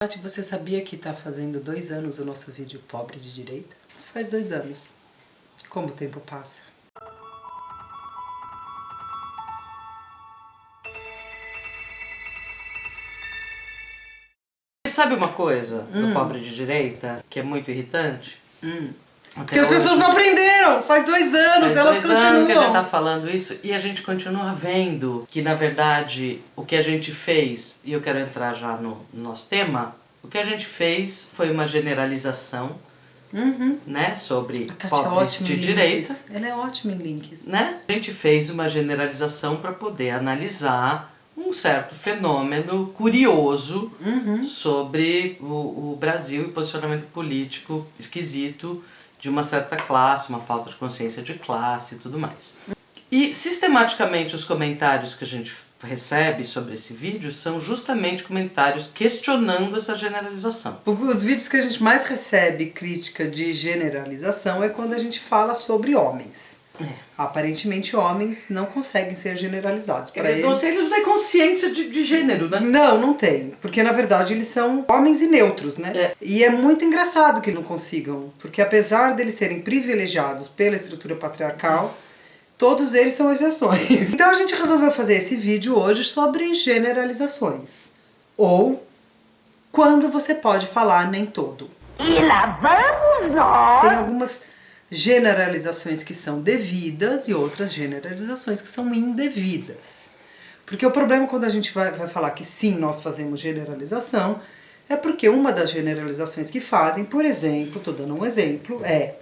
Tati, você sabia que está fazendo 2 anos o nosso vídeo Pobre de Direita? Faz 2 anos. Como o tempo passa. Sabe uma coisa do Pobre de Direita que é muito irritante? Porque as pessoas não aprenderam! Faz 2 anos, elas continuam. Faz 2 anos que a gente tá falando isso e a gente continua vendo que, na verdade, o que a gente fez, e eu quero entrar já no nosso tema, o que a gente fez foi uma generalização, né, sobre pobres de direita. Ela é ótima em links. Né? A gente fez uma generalização para poder analisar um certo fenômeno curioso sobre o Brasil e o posicionamento político esquisito de uma certa classe, uma falta de consciência de classe e tudo mais. E sistematicamente os comentários que a gente recebe sobre esse vídeo são justamente comentários questionando essa generalização. Os vídeos que a gente mais recebe crítica de generalização é quando a gente fala sobre homens. Aparentemente homens não conseguem ser generalizados. Eles não têm consciência de gênero, né? Não tem. Porque na verdade eles são homens e neutros, né? E é muito engraçado que eles não consigam. Porque apesar deles serem privilegiados pela estrutura patriarcal, todos eles são exceções. Então a gente resolveu fazer esse vídeo hoje sobre generalizações. Ou quando você pode falar nem todo. E lá vamos nós! Tem algumas generalizações que são devidas e outras generalizações que são indevidas. Porque o problema quando a gente vai falar que sim, nós fazemos generalização, é porque uma das generalizações que fazem, por exemplo, estou dando um exemplo, é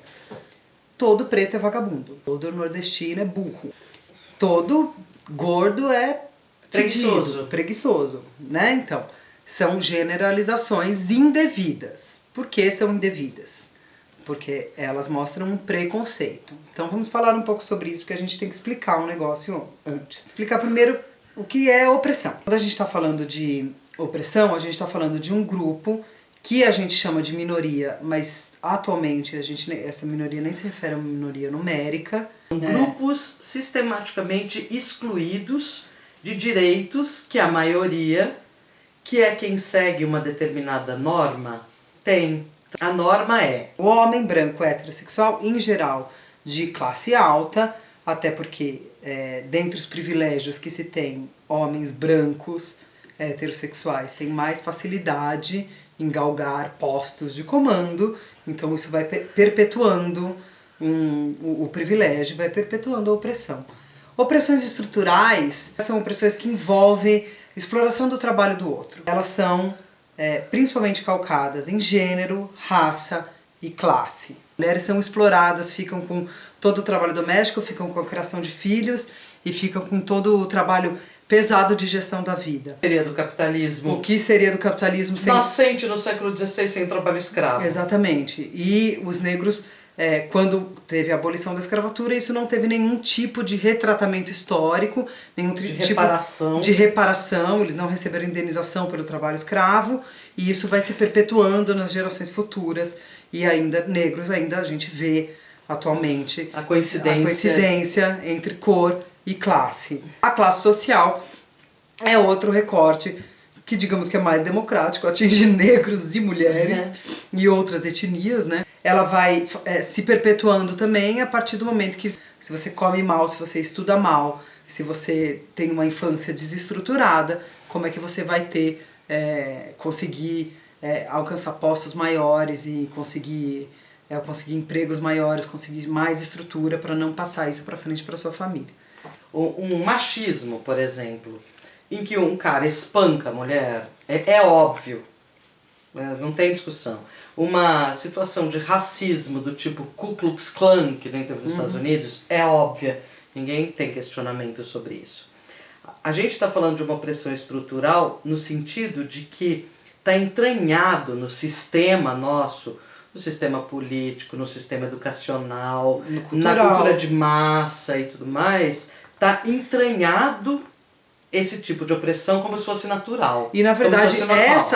todo preto é vagabundo, todo nordestino é burro, todo gordo é preguiçoso, né? Então, são generalizações indevidas. Por que são indevidas? Porque elas mostram um preconceito. Então vamos falar um pouco sobre isso, porque a gente tem que explicar um negócio antes. Explicar primeiro o que é opressão. Quando a gente está falando de opressão, a gente está falando de um grupo que a gente chama de minoria, mas atualmente essa minoria nem se refere a uma minoria numérica. Grupos sistematicamente excluídos de direitos que a maioria, que é quem segue uma determinada norma, tem. A norma é o homem branco heterossexual, em geral, de classe alta, até porque dentre os privilégios que se tem, homens brancos heterossexuais têm mais facilidade em galgar postos de comando, então isso vai perpetuando o privilégio, vai perpetuando a opressão. Opressões estruturais são opressões que envolvem exploração do trabalho do outro. Elas são principalmente calcadas em gênero, raça e classe. Mulheres são exploradas, ficam com todo o trabalho doméstico, ficam com a criação de filhos e ficam com todo o trabalho pesado de gestão da vida. Seria do capitalismo. O que seria do capitalismo sem... Nascente no século XVI sem trabalho escravo. Exatamente. E os negros, quando teve a abolição da escravatura, isso não teve nenhum tipo de retratamento histórico, nenhum tipo de reparação, eles não receberam indenização pelo trabalho escravo, e isso vai se perpetuando nas gerações futuras, e ainda negros, ainda a gente vê atualmente a coincidência entre cor e classe. A classe social é outro recorte que digamos que é mais democrático, atinge negros e mulheres e outras etnias, né? Ela vai se perpetuando também a partir do momento que se você come mal, se você estuda mal, se você tem uma infância desestruturada, como é que você vai conseguir alcançar postos maiores e conseguir empregos maiores, conseguir mais estrutura para não passar isso para frente para sua família. Um machismo, por exemplo, em que um cara espanca a mulher, é óbvio, não tem discussão. Uma situação de racismo do tipo Ku Klux Klan, que nem teve nos Estados Unidos, é óbvia, ninguém tem questionamento sobre isso. A gente está falando de uma opressão estrutural no sentido de que está entranhado no sistema nosso, no sistema político, no sistema educacional, na cultura de massa e tudo mais, está entranhado esse tipo de opressão como se fosse natural. E na verdade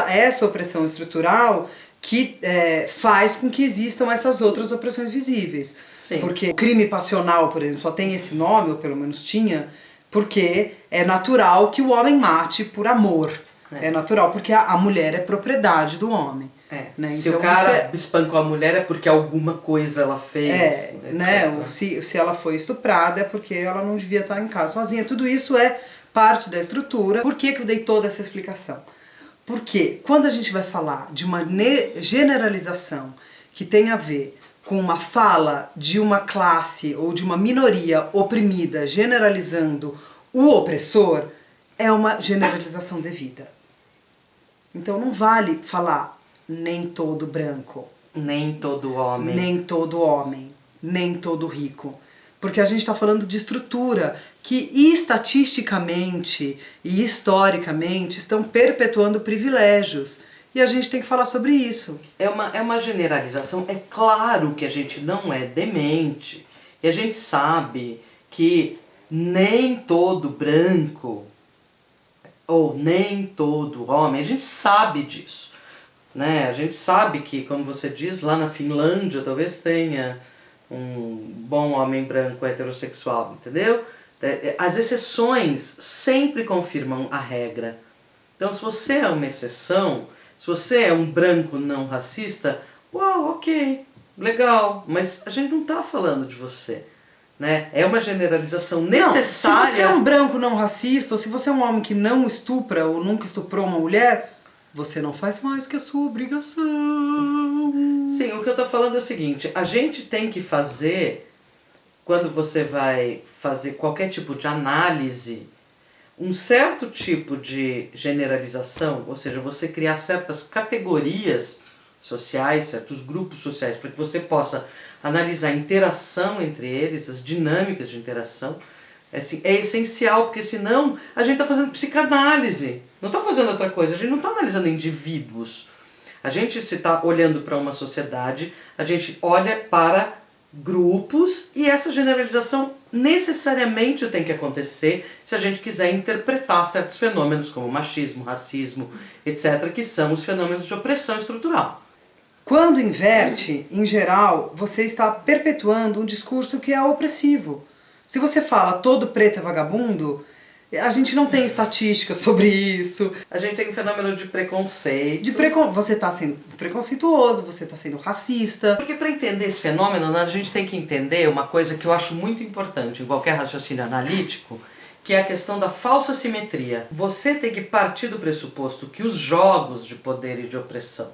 essa opressão estrutural que faz com que existam essas outras opressões visíveis. Sim. Porque o crime passional, por exemplo, só tem esse nome, ou pelo menos tinha, porque é natural que o homem mate por amor. É natural, porque a mulher é propriedade do homem. Né? Se então, o cara espancou a mulher é porque alguma coisa ela fez. Né? Ou se ela foi estuprada é porque ela não devia estar em casa sozinha. Tudo isso é parte da estrutura. Por que eu dei toda essa explicação? Porque quando a gente vai falar de uma generalização que tem a ver com uma fala de uma classe ou de uma minoria oprimida generalizando o opressor, é uma generalização devida. Então não vale falar nem todo branco, nem todo homem, nem todo rico. Porque a gente está falando de estrutura que estatisticamente e historicamente estão perpetuando privilégios. E a gente tem que falar sobre isso. É uma generalização. É claro que a gente não é demente. E a gente sabe que nem todo branco ou nem todo homem, a gente sabe disso. Né? A gente sabe que, como você diz, lá na Finlândia talvez tenha um bom homem branco heterossexual, entendeu? As exceções sempre confirmam a regra. Então, se você é uma exceção, se você é um branco não racista, uau, ok, legal, mas a gente não está falando de você. Né? É uma generalização necessária. Não, se você é um branco não racista, ou se você é um homem que não estupra ou nunca estuprou uma mulher, você não faz mais que a sua obrigação. Sim, o que eu estou falando é o seguinte, a gente tem que fazer, quando você vai fazer qualquer tipo de análise, um certo tipo de generalização, ou seja, você criar certas categorias sociais, certos grupos sociais, para que você possa analisar a interação entre eles, as dinâmicas de interação, é essencial, porque senão a gente está fazendo psicanálise, não está fazendo outra coisa, a gente não está analisando indivíduos. A gente, se está olhando para uma sociedade, a gente olha para grupos e essa generalização necessariamente tem que acontecer se a gente quiser interpretar certos fenômenos como machismo, racismo, etc., que são os fenômenos de opressão estrutural. Quando inverte, em geral, você está perpetuando um discurso que é opressivo. Se você fala todo preto é vagabundo, a gente não tem estatística sobre isso. A gente tem um fenômeno de preconceito. Você está sendo preconceituoso, você está sendo racista. Porque para entender esse fenômeno, a gente tem que entender uma coisa que eu acho muito importante em qualquer raciocínio analítico, que é a questão da falsa simetria. Você tem que partir do pressuposto que os jogos de poder e de opressão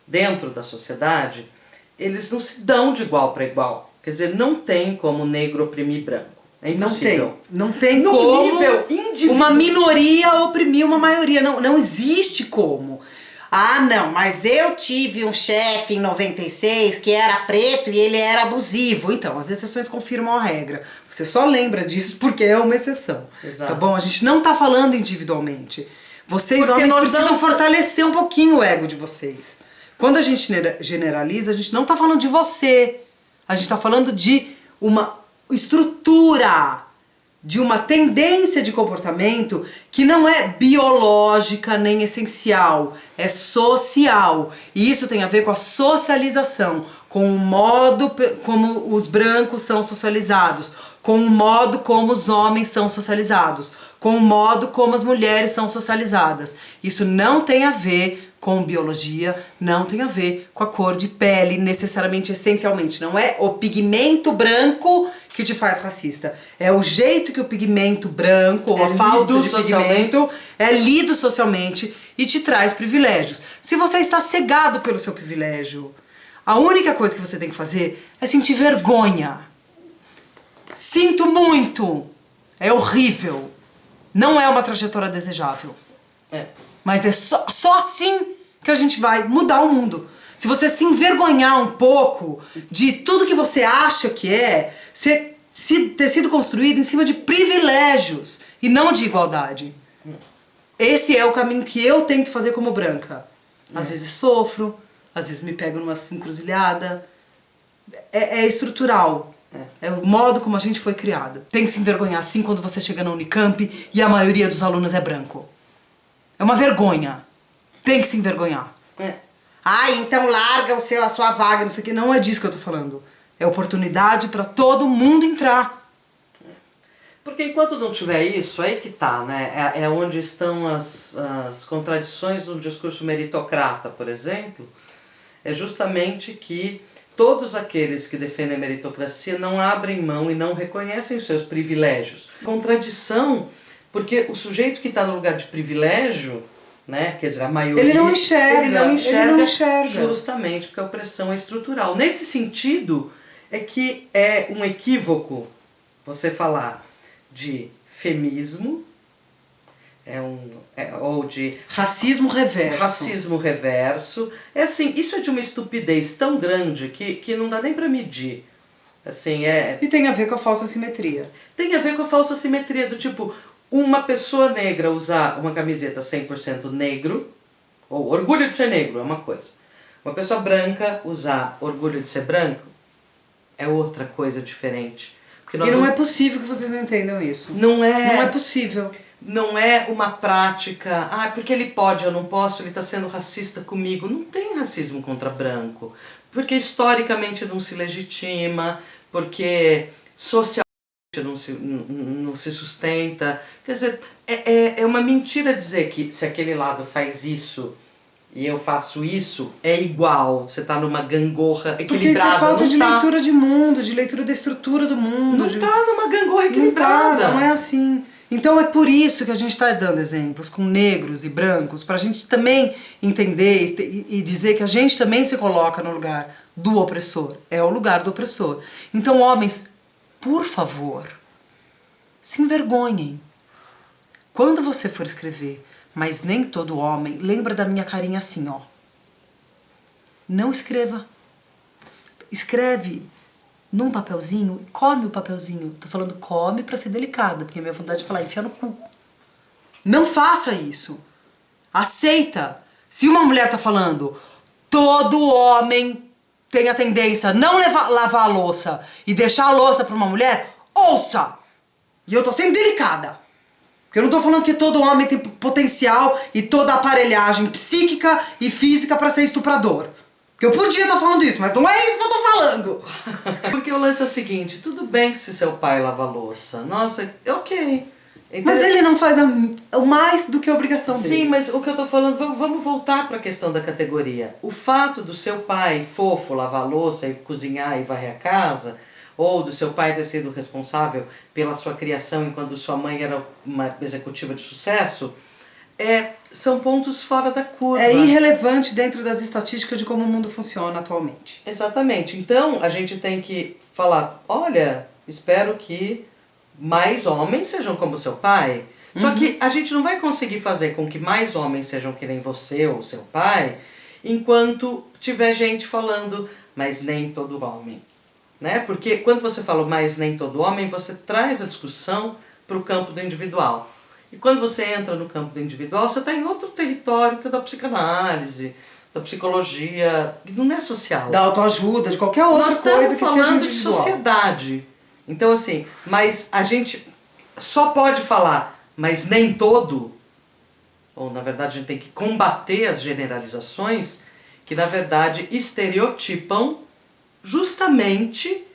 dentro da sociedade, eles não se dão de igual para igual. Quer dizer, não tem como negro oprimir branco. É impossível. Não tem no como nível individual. Uma minoria oprimir uma maioria. Não existe como. Ah, não, mas eu tive um chefe em 96 que era preto e ele era abusivo. Então, as exceções confirmam a regra. Você só lembra disso porque é uma exceção. Exato. Tá bom? A gente não tá falando individualmente. Vocês, homens, precisam fortalecer um pouquinho o ego de vocês. Quando a gente generaliza, a gente não tá falando de você. A gente tá falando de uma estrutura, de uma tendência de comportamento que não é biológica nem essencial, é social. E isso tem a ver com a socialização, com o modo como os brancos são socializados, com o modo como os homens são socializados, com o modo como as mulheres são socializadas. Isso não tem a ver com biologia, não tem a ver com a cor de pele, necessariamente, essencialmente. Não é o pigmento branco que te faz racista. É o jeito que o pigmento branco, ou a falta de pigmento, é lido socialmente e te traz privilégios. Se você está cegado pelo seu privilégio, a única coisa que você tem que fazer é sentir vergonha. Sinto muito. É horrível. Não é uma trajetória desejável. Mas é só assim que a gente vai mudar o mundo. Se você se envergonhar um pouco de tudo que você acha que é, ter sido construído em cima de privilégios e não de igualdade. Esse é o caminho que eu tento fazer como branca. Às vezes sofro, às vezes me pego numa encruzilhada. É estrutural. É o modo como a gente foi criado. Tem que se envergonhar assim quando você chega na Unicamp e a maioria dos alunos é branco. É uma vergonha. Tem que se envergonhar. Então larga a sua vaga, não sei o que. Não é disso que eu tô falando. É oportunidade para todo mundo entrar. Porque enquanto não tiver isso, aí que tá, né? É onde estão as contradições do discurso meritocrata, por exemplo. É justamente que todos aqueles que defendem a meritocracia não abrem mão e não reconhecem os seus privilégios. Contradição, porque o sujeito que está no lugar de privilégio, né, quer dizer, a maioria... Ele não enxerga. Justamente porque a opressão é estrutural. Nesse sentido, é que é um equívoco você falar de feminismo, ou de racismo reverso. Racismo reverso. É assim, isso é de uma estupidez tão grande que não dá nem para medir. Assim, E tem a ver com a falsa simetria. Tem a ver com a falsa simetria do tipo, uma pessoa negra usar uma camiseta 100% negro, ou orgulho de ser negro, é uma coisa. Uma pessoa branca usar orgulho de ser branco é outra coisa diferente. E não é possível que vocês não entendam isso. Não é possível. Não é uma prática, porque ele pode, eu não posso, ele está sendo racista comigo. Não tem racismo contra branco. Porque historicamente não se legitima, porque socialmente não se sustenta. Quer dizer, é uma mentira dizer que se aquele lado faz isso e eu faço isso, é igual. Você está numa gangorra equilibrada. Porque isso é falta de leitura de mundo, de leitura da estrutura do mundo. Não está numa gangorra equilibrada. Não é assim. Então é por isso que a gente está dando exemplos com negros e brancos, para a gente também entender e dizer que a gente também se coloca no lugar do opressor. É o lugar do opressor. Então, homens, por favor, se envergonhem. Quando você for escrever, mas nem todo homem, lembra da minha carinha assim, ó. Não escreva. Escreve num papelzinho, come o papelzinho. Tô falando come pra ser delicada, porque a minha vontade é falar enfia no cu. Não faça isso. Aceita. Se uma mulher tá falando, todo homem tem a tendência a não lavar a louça e deixar a louça pra uma mulher, ouça! E eu tô sendo delicada. Porque eu não tô falando que todo homem tem potencial e toda aparelhagem psíquica e física pra ser estuprador. Porque eu podia estar falando isso, mas não é isso que eu tô falando. Porque o lance é o seguinte, tudo bem se seu pai lava a louça. Nossa, ok. Então, mas ele não faz mais do que a obrigação dele. Sim, mas o que eu tô falando, vamos voltar para a questão da categoria. O fato do seu pai fofo lavar a louça e cozinhar e varrer a casa, ou do seu pai ter sido responsável pela sua criação enquanto sua mãe era uma executiva de sucesso, são pontos fora da curva. É irrelevante dentro das estatísticas de como o mundo funciona atualmente. Exatamente. Então, a gente tem que falar, olha, espero que mais homens sejam como seu pai. Só que a gente não vai conseguir fazer com que mais homens sejam que nem você ou seu pai, enquanto tiver gente falando, mas nem todo homem. Né? Porque quando você fala mais nem todo homem, você traz a discussão para o campo do individual. E quando você entra no campo do individual, você está em outro território que é da psicanálise, da psicologia, que não é social. Da autoajuda, de qualquer outra coisa que seja individual. Nós estamos falando de sociedade. Então assim, mas a gente só pode falar, mas nem todo, ou na verdade a gente tem que combater as generalizações que na verdade estereotipam justamente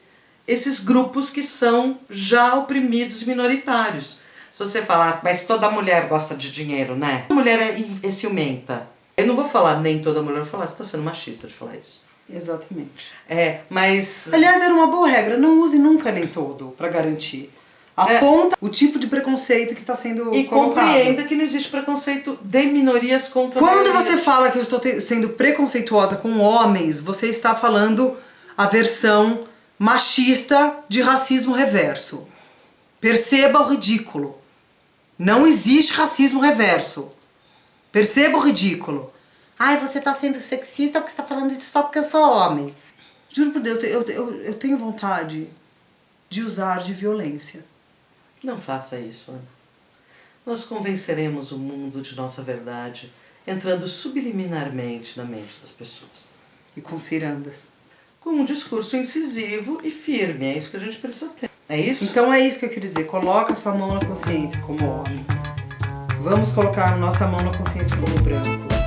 esses grupos que são já oprimidos e minoritários. Se você falar, mas toda mulher gosta de dinheiro, né? A mulher é ciumenta. Eu não vou falar nem toda mulher, eu vou falar, você está sendo machista de falar isso. Exatamente. Mas... Aliás, era uma boa regra, não use nunca nem todo, para garantir. Aponta o tipo de preconceito que está sendo colocado. E compreenda que não existe preconceito de minorias contra Quando minorias. você fala que eu estou sendo preconceituosa com homens, você está falando a versão machista de racismo reverso. Perceba o ridículo. Não existe racismo reverso. Perceba o ridículo. Ai, você está sendo sexista porque você está falando isso só porque eu sou homem. Juro por Deus, eu tenho vontade de usar de violência. Não faça isso, Ana. Nós convenceremos o mundo de nossa verdade, entrando subliminarmente na mente das pessoas. E com cirandas. Com um discurso incisivo e firme, é isso que a gente precisa ter. É isso? Então é isso que eu quero dizer, coloca sua mão na consciência como homem. Vamos colocar a nossa mão na consciência como brancos.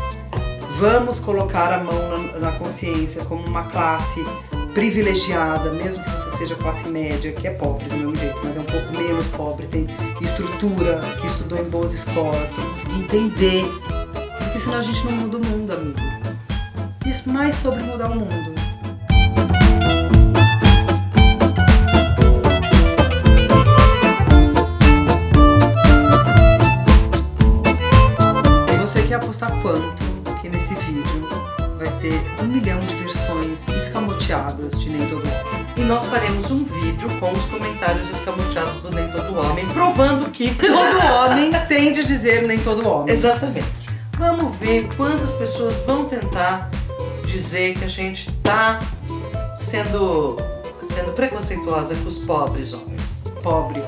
Vamos colocar a mão na consciência como uma classe privilegiada, mesmo que você seja classe média, que é pobre do mesmo jeito, mas é um pouco menos pobre, tem estrutura, que estudou em boas escolas, para conseguir entender, porque senão a gente não muda o mundo, amigo. E é mais sobre mudar o mundo. Você quer apostar quanto que nesse vídeo vai ter 1 milhão de versões escamoteadas de Nem Todo Homem? E nós faremos um vídeo com os comentários escamoteados do Nem Todo Homem, provando que todo homem tende a dizer Nem Todo Homem. Exatamente. Vamos ver quantas pessoas vão tentar dizer que a gente tá sendo preconceituosa com os pobres homens. Pobre.